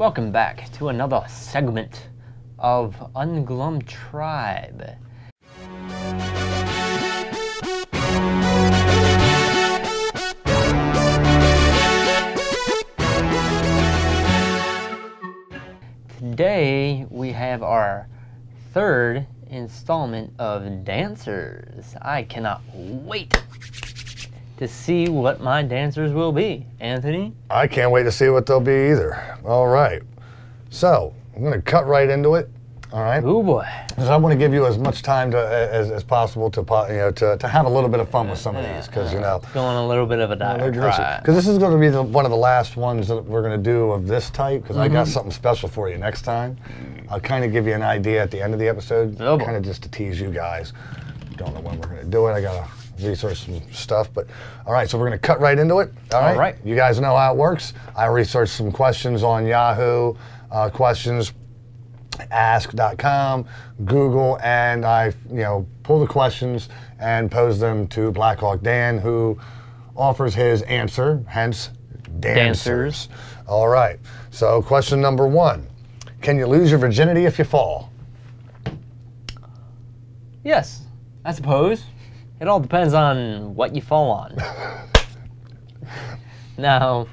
Welcome back to another segment of UnGlum Tribe. Today we have our third installment of Danswers. I cannot wait to see what my dancers will be. Anthony? I can't wait to see what they'll be either. All right. So, I'm going to cut right into it. All right. Oh boy. Because I want to give you as much time as possible to have a little bit of fun with some of these, because going a little bit of a diatribe. Because this is going to be one of the last ones that we're going to do of this type. Because I got something special for you next time. I'll kind of give you an idea at the end of the episode, kind of just to tease you guys. Don't know when we're going to do it. I got to research some stuff, but all right. So we're going to cut right into it. All right. You guys know how it works. I researched some questions on Yahoo questions. Ask.com, Google, and I pull the questions and pose them to Blackhawk Dan, who offers his answer, hence Danswers. All right, so question number 1. Can you lose your virginity if you fall? Yes, I suppose. It all depends on what you fall on. Now,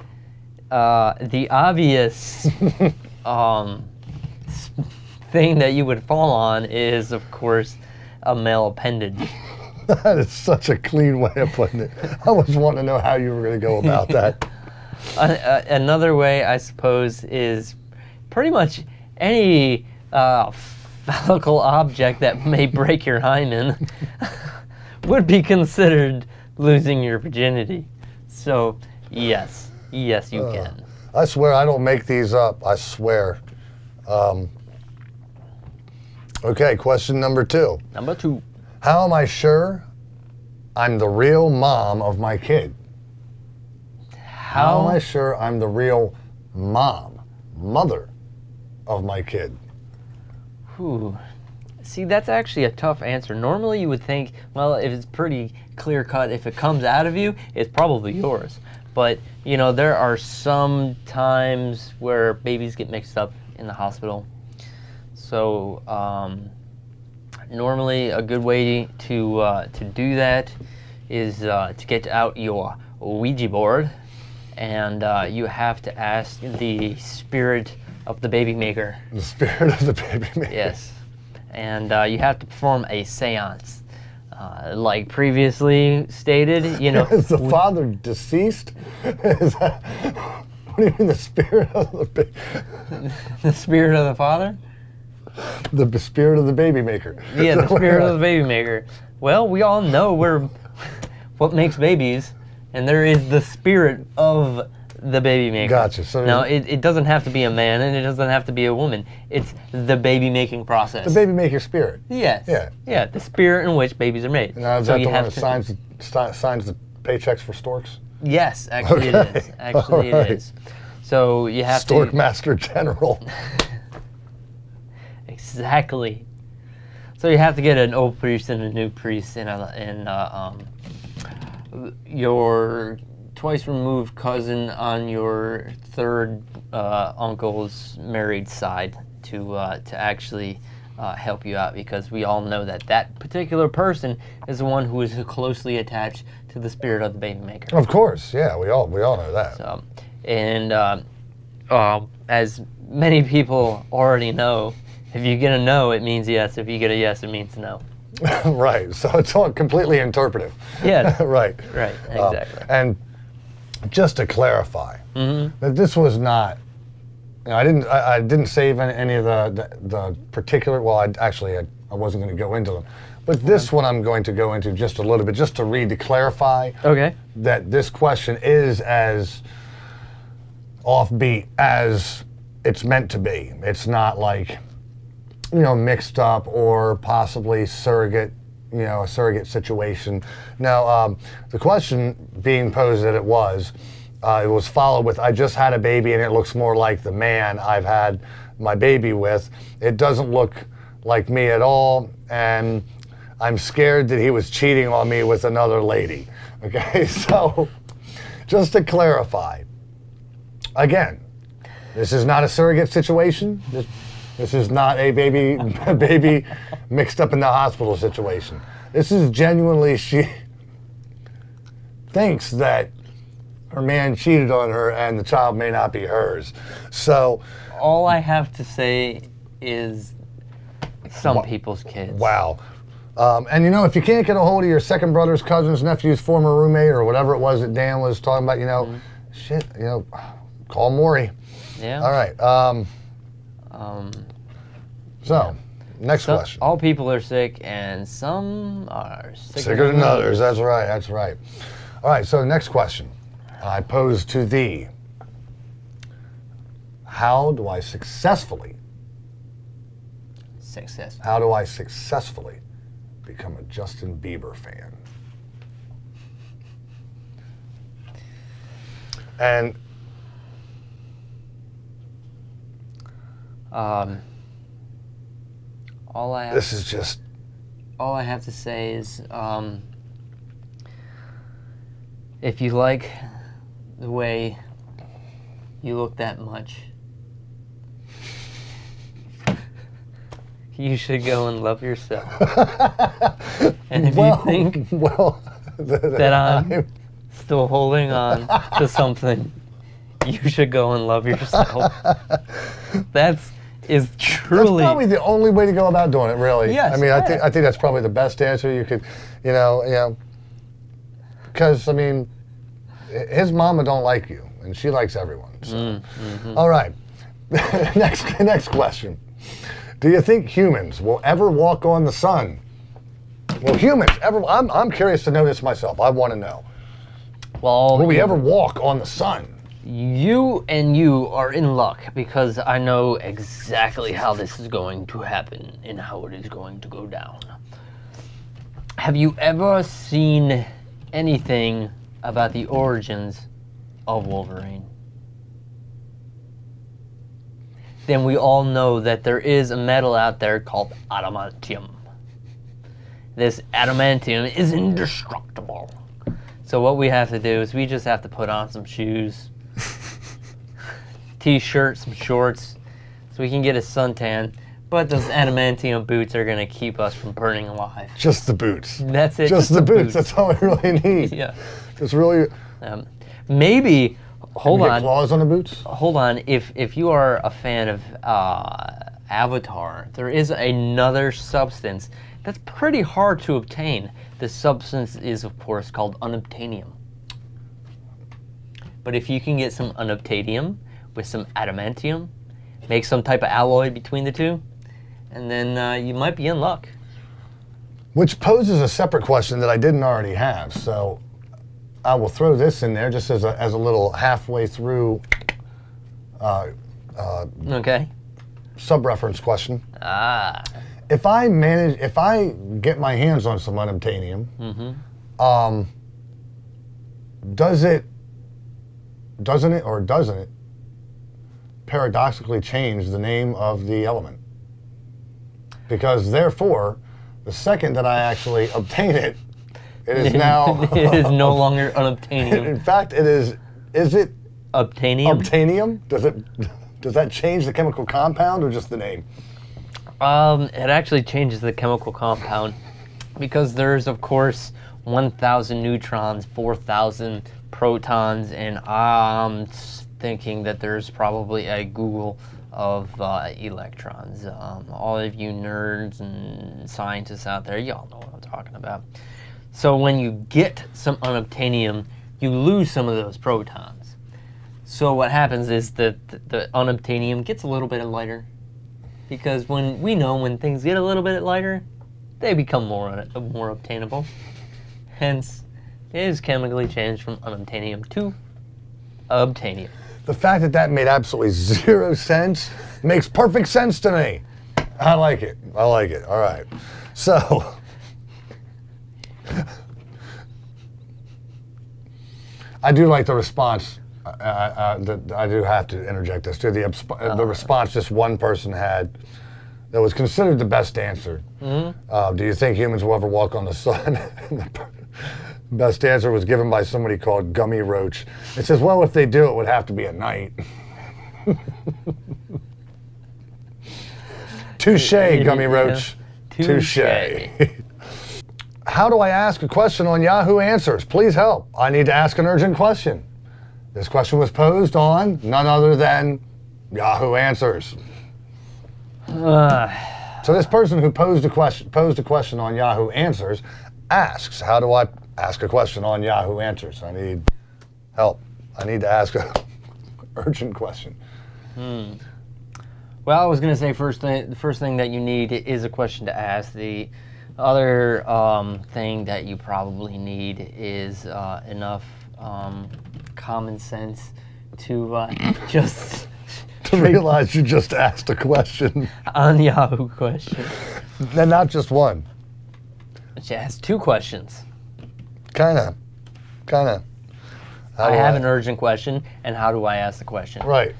the obvious thing that you would fall on is, of course, a male appendage. That is such a clean way of putting it. I was wanting to know how you were going to go about that. Another way, I suppose, is pretty much any phallical object that may break your hymen would be considered losing your virginity. So, yes, you can. I swear I don't make these up. I swear. Okay, question number 2. Number 2. How am I sure I'm the real mom of my kid? How am I sure I'm the real mother of my kid? Ooh. See, that's actually a tough answer. Normally you would think, well, if it's pretty clear cut, if it comes out of you, it's probably yours. But, there are some times where babies get mixed up in the hospital. So, normally a good way to do that is to get out your Ouija board, and you have to ask the spirit of the baby maker. The spirit of the baby maker. Yes, and you have to perform a seance. Like previously stated, Is the father deceased? Is that, what do you mean, the spirit of the baby? The spirit of the father? The spirit of the baby maker. Yeah, the spirit of the baby maker. Well, we all know what makes babies, and there is the spirit of the baby maker. Gotcha. So now, it doesn't have to be a man, and it doesn't have to be a woman. It's the baby making process. The baby maker spirit. Yes. Yeah. Yeah, the spirit in which babies are made. Now, is that the one that signs the paychecks for storks? Yes, actually it is. Actually it is. So you have Stork Master General. Exactly. So you have to get an old priest and a new priest and your twice removed cousin on your third uncle's married side to actually help you out, because we all know that particular person is the one who is closely attached to the spirit of the baby maker. Of course, yeah, we all know that. So, and as many people already know, if you get a no, it means yes. If you get a yes, it means no. Right. So it's all completely interpretive. Yes. Right. Right. Exactly. And just to clarify, that this was not. I didn't save any of the particular. Well, I wasn't going to go into them, but this one I'm going to go into just a little bit, just to read to clarify. Okay. That this question is as offbeat as it's meant to be. It's not like, mixed up or possibly surrogate, a surrogate situation. Now, the question being posed that it was followed with, I just had a baby and it looks more like the man I've had my baby with. It doesn't look like me at all, and I'm scared that he was cheating on me with another lady. Okay, so just to clarify, again, This is not a surrogate situation. This is not a baby mixed up in the hospital situation. This is genuinely she thinks that her man cheated on her and the child may not be hers. So all I have to say is some people's kids. Wow. And you know, if you can't get a hold of your second brother's, cousin's, nephew's former roommate or whatever it was that Dan was talking about, you know, shit, you know, call Maury. Yeah. All right. Next question. All people are sick, and some are sicker than others. That's right. That's right. All right. So next question, I pose to thee: how do I successfully become a Justin Bieber fan? And all I have to say is, if you like the way you look that much, you should go and love yourself. And if you think that I'm still holding on to something, you should go and love yourself. That's truly. That's probably the only way to go about doing it, really. Yes. I mean, I think that's probably the best answer you could, you know, because I mean, his mama don't like you, and she likes everyone. So. All right. Next question. Do you think humans will ever walk on the sun? Will humans ever? I'm curious to know this myself. I want to know. Well, will we ever walk on the sun? You are in luck, because I know exactly how this is going to happen and how it is going to go down. Have you ever seen anything about the origins of Wolverine? Then we all know that there is a metal out there called adamantium. This adamantium is indestructible. So what we have to do is we just have to put on some shoes, t-shirt, some shorts, so we can get a suntan. But those adamantium boots are going to keep us from burning alive. Just the boots. That's it. Just the boots. That's all we really need. Yeah. Just really. Maybe. Hold on. Get claws on the boots? Hold on. If you are a fan of Avatar, there is another substance that's pretty hard to obtain. The substance is, of course, called unobtainium. But if you can get some unobtainium with some adamantium, make some type of alloy between the two, and then you might be in luck. Which poses a separate question that I didn't already have. So I will throw this in there just as a little halfway through okay. Sub-reference question. If I get my hands on some unobtainium, doesn't it paradoxically change the name of the element? Because therefore, the second that I actually obtain it, it is now... it is no longer unobtainium. In fact, it is it... Obtainium? Obtainium? Does that change the chemical compound or just the name? It actually changes the chemical compound, because there's, of course, 1,000 neutrons, 4,000 protons, and I'm thinking that there's probably a Google of electrons. All of you nerds and scientists out there, y'all know what I'm talking about. So when you get some unobtainium, you lose some of those protons. So what happens is that the unobtainium gets a little bit lighter, because when things get a little bit lighter, they become more obtainable. Hence, it is chemically changed from unobtainium to obtainium. The fact that made absolutely zero sense makes perfect sense to me. I like it. I like it. All right. So, I do like the response. I do have to interject this too. The response this one person had that was considered the best answer. Do you think humans will ever walk on the sun? Best answer was given by somebody called Gummy Roach. It says, well, if they do, it would have to be at night. Touche, Gummy Roach. Touche. How do I ask a question on Yahoo Answers? Please help. I need to ask an urgent question. This question was posed on none other than Yahoo Answers. So this person who posed a question on Yahoo Answers asks, how do I ask a question on Yahoo Answers? I need help. I need to ask an urgent question. Well, I was going to say the first thing that you need is a question to ask. The other thing that you probably need is enough common sense to just to realize you just asked a question on Yahoo question. And not just one. She asked 2 questions. Kinda. I have an urgent question, and how do I ask the question? Right.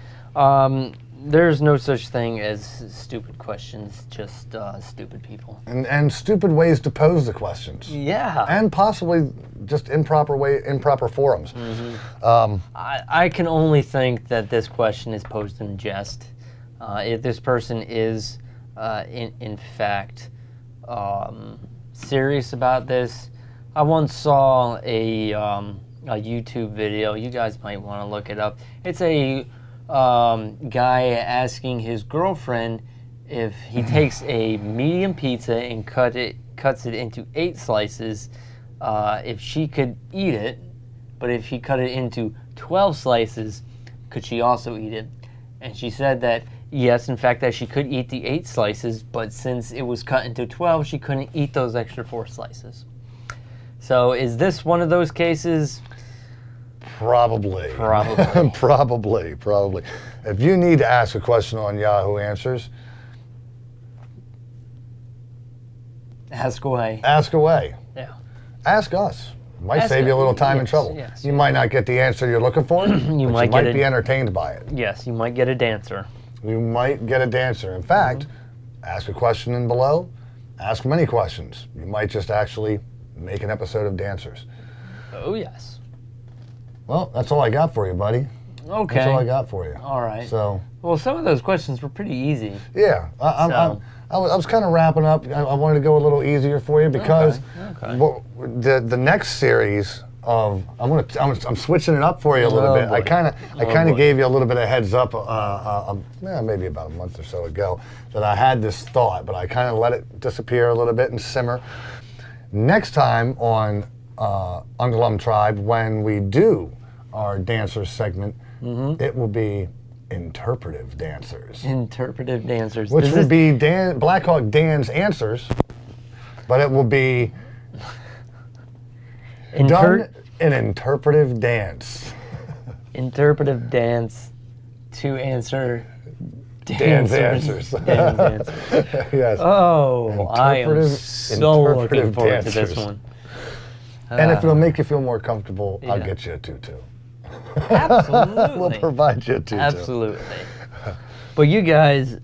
There's no such thing as stupid questions, just stupid people. And stupid ways to pose the questions. Yeah. And possibly just improper forums. I can only think that this question is posed in jest. If this person is, in fact, serious about this, I once saw a YouTube video. You guys might want to look it up. It's a guy asking his girlfriend if he takes a medium pizza and cuts it into 8 slices, if she could eat it, but if he cut it into 12 slices, could she also eat it? And she said that yes, in fact, that she could eat the 8 slices, but since it was cut into 12, she couldn't eat those extra 4 slices. So is this one of those cases? Probably. Probably. If you need to ask a question on Yahoo Answers, ask away. Ask away. Yeah. Ask us. It might save you a little time and trouble. Yes. You might not get the answer you're looking for, but you might be entertained by it. Yes, you might get a dancer. You might get a dancer. In fact, ask a question in below. Ask many questions. You might just actually make an episode of Dancers. Oh, yes. Well, that's all I got for you, buddy. Okay. That's all I got for you. All right. So. Well, some of those questions were pretty easy. Yeah. I was kind of wrapping up. I wanted to go a little easier for you because the next series of I'm switching it up for you a little bit. I kind of gave you a little bit of heads up, maybe about a month or so ago, that I had this thought, but I kind of let it disappear a little bit and simmer. Next time on UnGlum Tribe, when we do our Dancers segment, it will be interpretive dancers. Interpretive dancers. Which will be Blackhawk Dan's answers, but it will be done in interpretive dance. Interpretive dance to answer Dan's answers. Dan's answers. Yes. Oh, I am so looking forward to this one. And if it'll make you feel more comfortable, I'll get you a tutu. Absolutely. We'll provide you a tutu. Absolutely. But you guys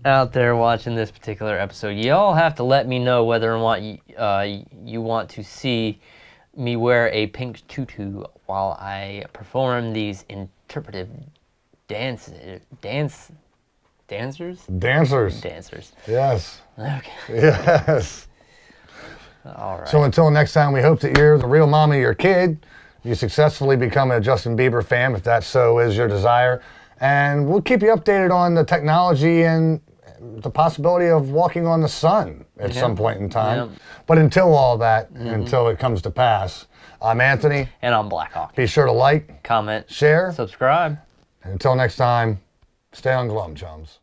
out there watching this particular episode, y'all have to let me know whether or not you want to see me wear a pink tutu while I perform these interpretive dancers? Dancers. Dancers. Yes. Okay. Yes. All right. So until next time, we hope that you're the real mom of your kid. You successfully become a Justin Bieber fan, if that so is your desire. And we'll keep you updated on the technology and the possibility of walking on the sun at some point in time. Yeah. But until all that, until it comes to pass, I'm Anthony. And I'm Blackhawk. Be sure to like, comment, share, subscribe. and until next time, stay on Glum, chums.